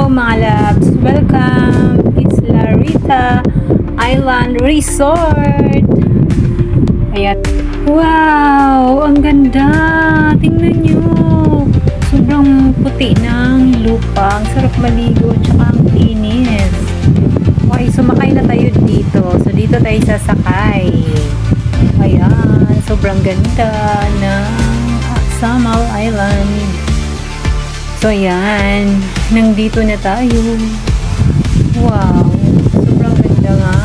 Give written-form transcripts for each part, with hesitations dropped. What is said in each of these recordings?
mga loves! Welcome! Isla Rita Island Resort! Ayan. Wow! Ang ganda! Tingnan nyo! Sobrang puti ng lupa. Ang sarap maligo tsaka ang linis. Okay, sumakay na tayo dito. So, dito tayo sasakay. Ayan. Sobrang ganda ng Samal Island. So, ayan. Nandito na tayo. Wow. Sobrang ganda nga,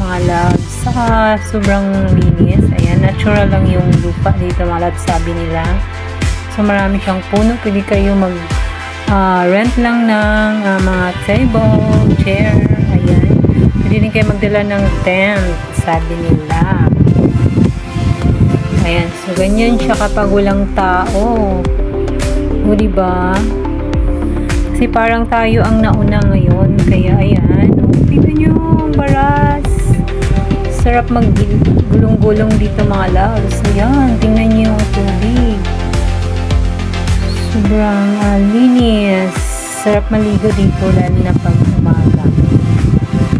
mga loves. Saka, sobrang linis. Ayan, natural lang yung lupa dito, mga loves, sabi nila. So, marami siyang puno. Pwede kayo rent lang ng mga table, chair. Ayan. Pwede din kayo magdala ng tent, sabi nila. Ayan. So, ganyan siya kapag walang tao. O, diba? Kasi parang tayo ang nauna ngayon. Kaya, ayan. O, tignan nyo, baras. Sarap mag-gulong-gulong dito, mga loves. Ayan, tingnan nyo yung tubig. Sobrang linis. Sarap maligo dito, lalo na pag umaga.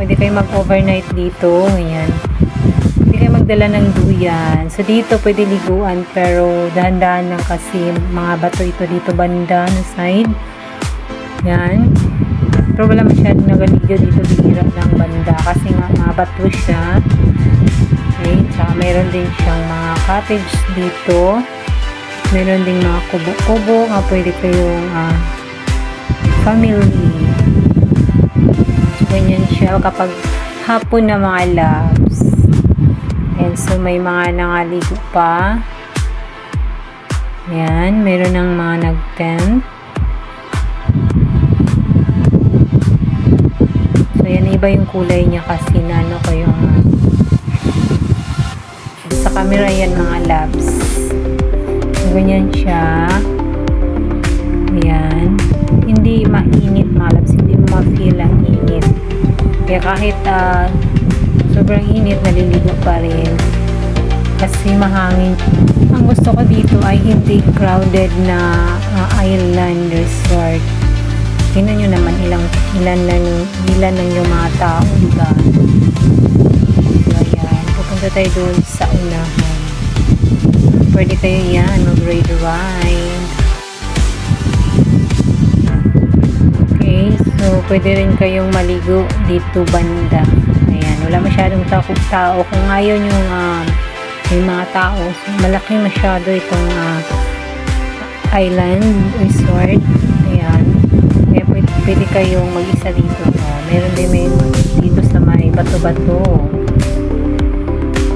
Pwede kayo mag-overnight dito. Ayan. Pwede kayo magdala ng duyan. So, dito pwede liguan, pero dahan-dahan lang kasi mga bato ito dito banda na side. Yan. Pero wala masyadong nagaligo dito, bihira ng banda kasi nga mga bato siya. Okay. Tsaka mayroon din siyang mga cottage dito. Mayroon din mga kubo-kubo. Pwede kayong family. So, ganyan siya kapag hapon na, mga loves. And so, may mga nangaligo pa. Ayan. Mayroon ng mga nag-tent. So, ayan. Iba yung kulay niya kasi nano ko yung sa camera yan, mga loves. So, ganyan siya. Ayan. Hindi mainit, mga loves. Hindi mo ma-feel ang init. Kaya kahit sobrang init, naliligo pa rin kasi mahangin. Ang gusto ko dito ay hindi crowded na island resort. Tingnan nyo naman ilan lang yung mga tao, diba? So, ayan, pupunta tayo doon sa unahan. Pwede tayo yan mag-ride. Okay, so pwede rin kayong maligo dito banda. Wala masyadong tao. Kung ayaw yung may mga tao, so malaki masyado itong island resort. Ayan. Kaya pwede kayong mag-isa dito. Meron din may dito sa may bato-bato.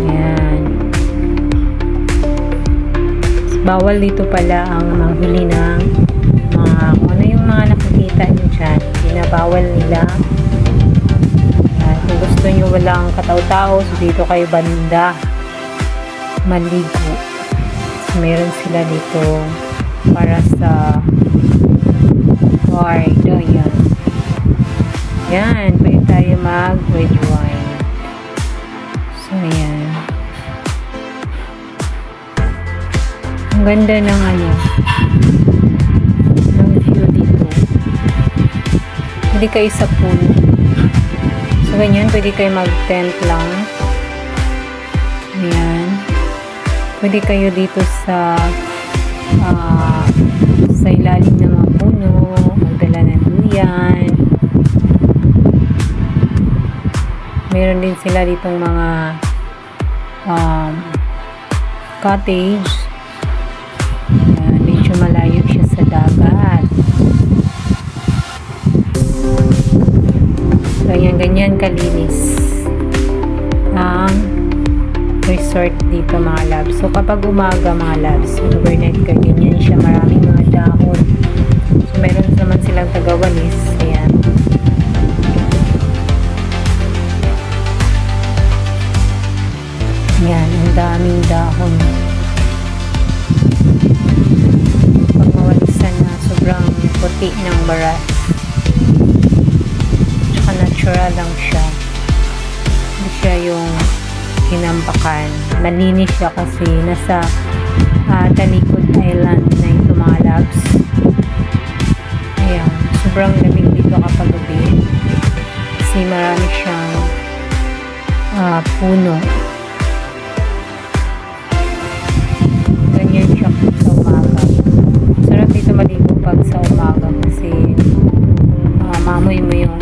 Ayan. Bawal dito pala ang manghuli ng mga kung ano yung mga nakikita nyo dyan. Binabawal nila. Kung gusto nyo walang kataw-tao, so dito kayo banda maligo. So, meron sila dito para sa guard. Ayan. Yan. Pwede tayo mag-red wine. So, ayan. Ang ganda ng ng view dito. Hindi kayo sa pool. So, ganyan, pwede kayo mag-tent lang. Ayan. Pwede kayo dito sa ilalim ng mga puno, magdala ng duyan. Meron din sila ditong mga cottage. Ayan, medyo malayo siya sa dagat. Ganyan kalinis ang resort dito, mga loves. So, kapag umaga, mga loves, overnight ka, ganyan siya. Maraming mga dahon. So, meron naman silang tagawalis. Ayan. Ayan, ang daming dahon. Pag mawalisan na, sobrang puti ng baras. Natural lang siya. Hindi siya yung hinambakan. Malinis siya kasi nasa Talikod Island na ito, mga loves. Ayan. Sobrang lamig dito. dito kapag gabi. Kasi marami siyang puno. Ganyan siya sa umaga. Sarap dito maligo pag sa umaga kasi maamoy mo yung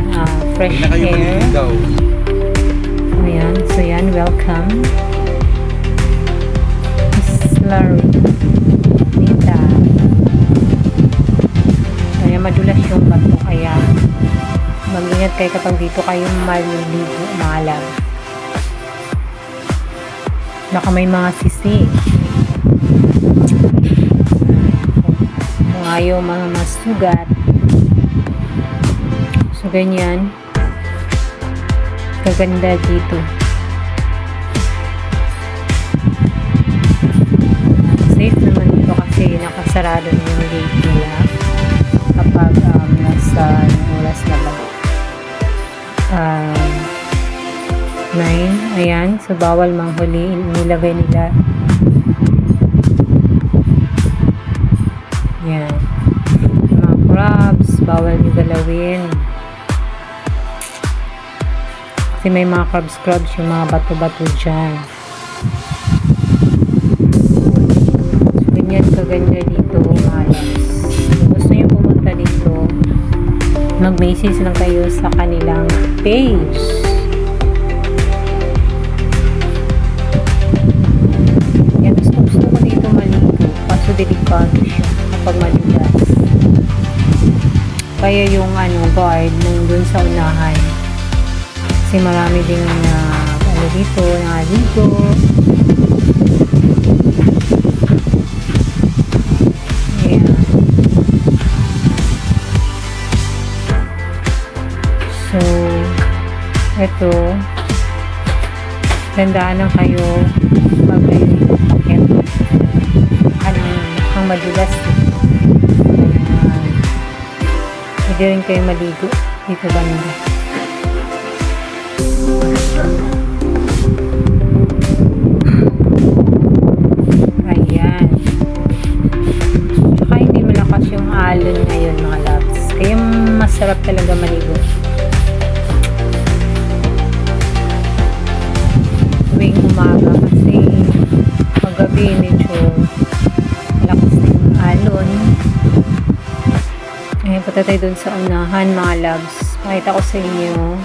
fresh air. Ayan. So yan, welcome. Bislarita. Kaya madulas yung bato, kaya mag-ingat kayo kapag dito kayo maliligo, maalam. Baka may mga sisi. Kung ayaw mga masugat. So ganyan. Kaganda dito. Safe naman dito kasi nakasarado yung gate nila kapag nasa oras na ba 9. Ayan, so bawal manghuli, nilagay nila. Ayan, mga crabs bawal nyo galawin kasi may mga crabs yung mga bato-bato dyan. Kaganda dito, malas. Kung gusto nyo pumunta dito, mag-message lang kayo sa kanilang page. Yan, gusto ko dito maligo. Kaso delikado siya kapag maligas. Kaya yung guard nandun sa unahan. Kasi marami din dito, naligo. So, ito, tandaan lang kayo mag-pakit. Ang madulas. Hindi rin kayo maligo dito banda. Ayan. Tsaka hindi malakas yung alon ngayon mga loves. Kaya masarap talaga maligo. Umaga kasi paggabi medyo malakas na yung alon. Ayan, punta tayo dun sa unahan mga loves. Pakita ko sa inyo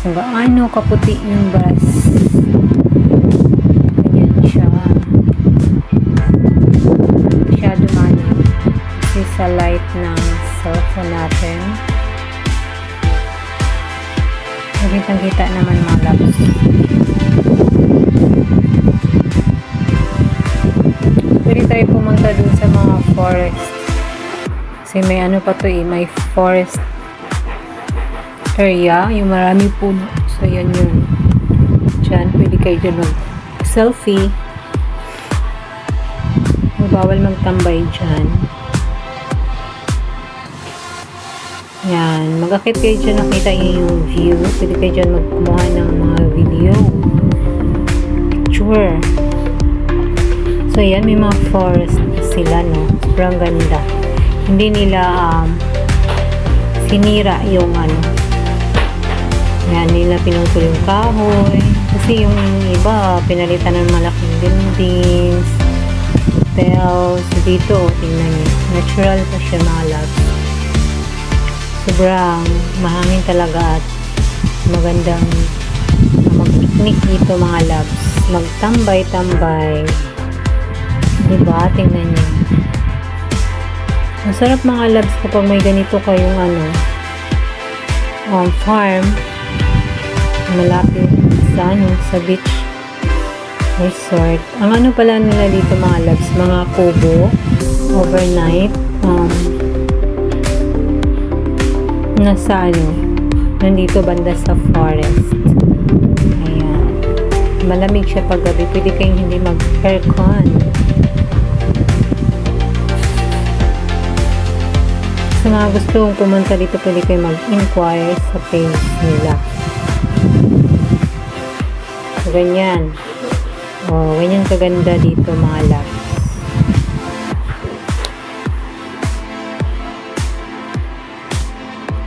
kung gaano kaputi yung bus. Ayan siya. Masyado kasi sa light ng cellphone natin. Magintang-kita naman mga loves. Pwede tayo pumunta dun sa mga forest. Kasi may pa to may forest area, yung marami puno. So yan yun. Diyan, pwede kayo dyan mag-selfie. Bawal magtambay dyan. Yan, mag-akit kayo dyan, nakita nyo yung view. Pwede kayo dyan magkumuha ng mga video. Picture. So, yan, may mga forest sila, no? Sobrang ganda. Hindi nila sinira yung yan, nila pinutol yung kahoy. Kasi yung iba, pinalitan ng malaking buildings, hotels. So, dito, tingnan nyo. Natural pa siya, mga loves. Sobrang mahangin talaga at magandang mag-picnic dito, mga loves. Magtambay-tambay. Diba? Tingnan nyo. Masarap mga loves kapag may ganito kayong farm malapit sa beach resort. Ang pala nila dito mga loves, mga kubo overnight nasa nandito banda sa forest. Ayan. Malamig siya pag gabi. Pwede kayong hindi mag-aircon. Sa mga gustong pumunta dito, pwede kayo mag-inquire sa page nila. So, ganyan. Ganyan kaganda dito mga loves.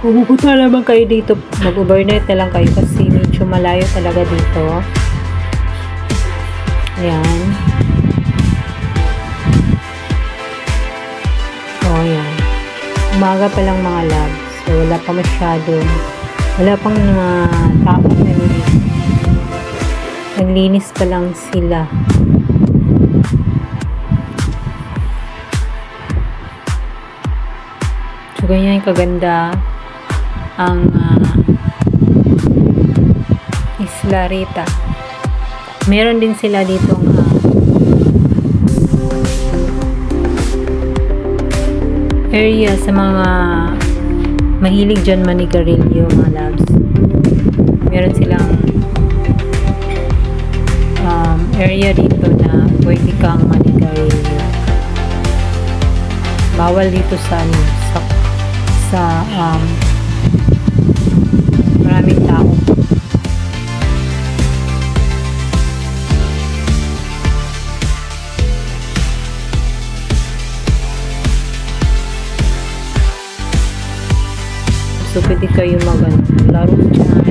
Pupunta naman kayo dito, mag-overnight na lang kayo kasi medyo malayo talaga dito. Ayan. Oh, ayan. Umaga pa lang mga loves. So, wala pa masyadong, wala pang mga tao nalinis. Naglinis pa lang sila. So, ganyan yung kaganda ang Isla Rita. Meron din sila dito area sa mga mahilig dyan manigarilyo mga loves. Meron silang area dito na pwede kang manigarilyo. Bawal dito sa maraming tao. So, pwede kayo laro dyan.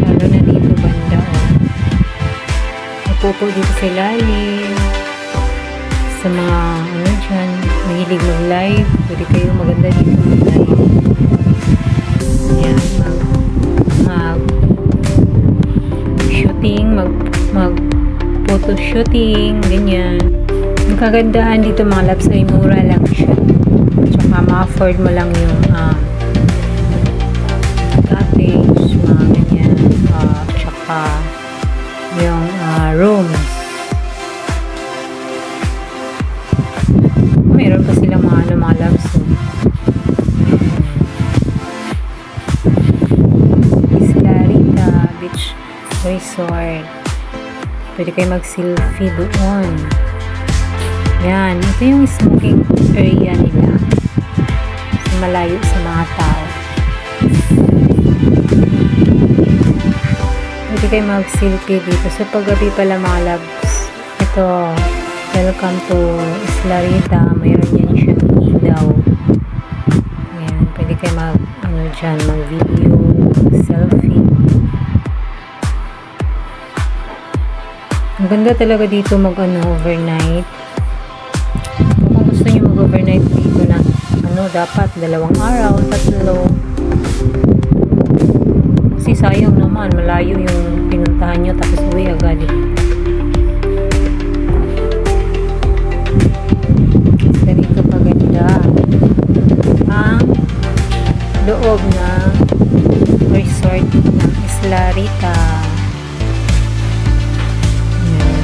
Lalo na dito banda. Napupo dito sa ilalim. Sa mga dyan, mahilig mag-live. Pwede kayo maganda dito mag-live. Ayan, mag-shooting, mag-photo shooting, ganyan. Ang kagandahan dito mga loves ay mura lang siya. Tsaka ma-afford mo lang yung cottage, mga ganyan. Tsaka yung rooms. Meron pa silang mga loves. Isla Rita Beach Resort. Pwede kayo mag-selfie doon. Yan. Ito yung smoking area nila. So, malayo sa mga tao. Pwede kayo mag-selfie dito. So, paggabi pala mga loves. Ito. Welcome to Isla Rita. Mayroon yan siyang ilaw. Ayan. Pwede kayo mag-video, selfie. Ang ganda talaga dito overnight. Kung gusto nyo mag-overnight dito na dapat 2 araw, 3. Kasi sayang naman. Malayo yung pinuntahan nyo tapos uwi agad. Ang loob ng resort ng Isla Rita. Ayan.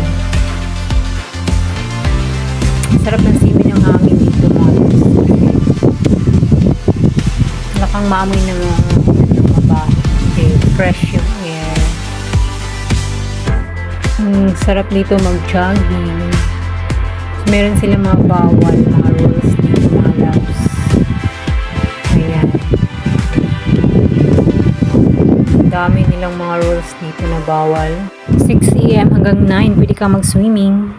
Sarap ng simoy ng hangin dito mga loves. Lakang maamoy ng mabaho. Okay, fresh yung air. Sarap dito mag-jogging. Meron silang mga bawal, mga rules dito mga loves. Ayan. Dami nilang mga rules dito na bawal. 6 AM hanggang 9 pwede ka mag-swimming.